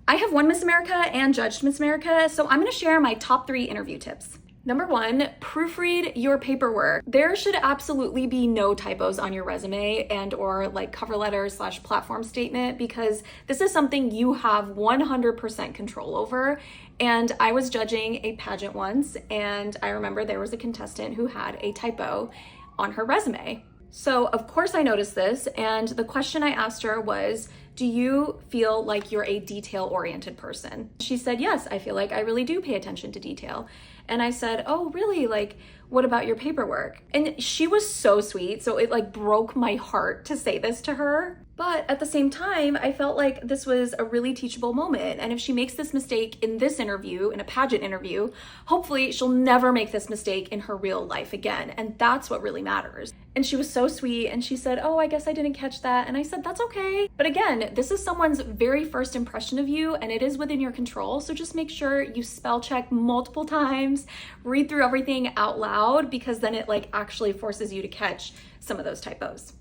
I have won Miss America and judged Miss America, so I'm gonna share my top 3 interview tips. Number 1, proofread your paperwork. There should absolutely be no typos on your resume and or like cover letter / platform statement, because this is something you have 100% control over. And I was judging a pageant once, and I remember there was a contestant who had a typo on her resume. So of course I noticed this, and the question I asked her was, do you feel like you're a detail-oriented person? She said, yes, I feel like I really do pay attention to detail. And I said, oh, really? Like, what about your paperwork? And she was so sweet, so it like broke my heart to say this to her. But at the same time, I felt like this was a really teachable moment. And if she makes this mistake in this interview, in a pageant interview, hopefully she'll never make this mistake in her real life again. And that's what really matters. And she was so sweet, and she said, oh, I guess I didn't catch that. And I said, that's okay. But again, this is someone's very first impression of you, and it is within your control. So just make sure you spell check multiple times, read through everything out loud, because then it like actually forces you to catch some of those typos.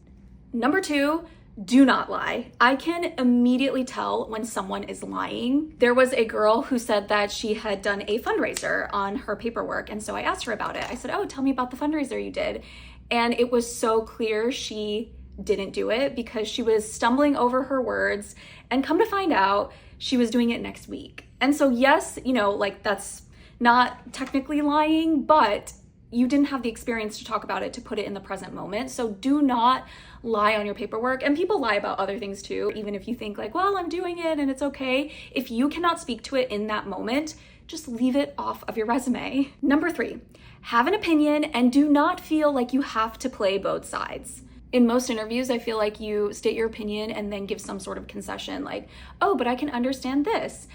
Number 2, do not lie. I can immediately tell when someone is lying. There was a girl who said that she had done a fundraiser on her paperwork, and so I asked her about it. I said, oh, tell me about the fundraiser you did. And it was so clear she didn't do it because she was stumbling over her words, and come to find out, she was doing it next week. And so yes, you know, like that's not technically lying, but you didn't have the experience to talk about it, to put it in the present moment. So do not lie on your paperwork. And people lie about other things too, even if you think like, well, I'm doing it and it's okay. If you cannot speak to it in that moment, just leave it off of your resume. Number 3, have an opinion and do not feel like you have to play both sides. In most interviews, I feel like you state your opinion and then give some sort of concession like, oh, but I can understand this,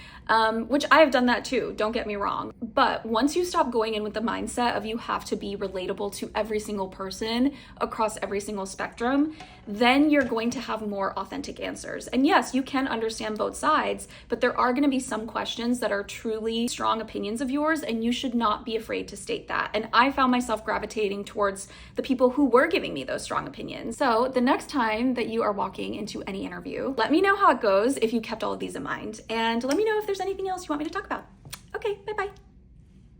which I have done that too, don't get me wrong. But once you stop going in with the mindset of you have to be relatable to every single person across every single spectrum, then you're going to have more authentic answers. And yes, you can understand both sides, but there are going to be some questions that are truly strong opinions of yours, and you should not be afraid to state that. And I found myself gravitating towards the people who were giving me those strong opinions. So the next time that you are walking into any interview, let me know how it goes if you kept all of these in mind, and let me know if there's anything else you want me to talk about. Okay, bye-bye.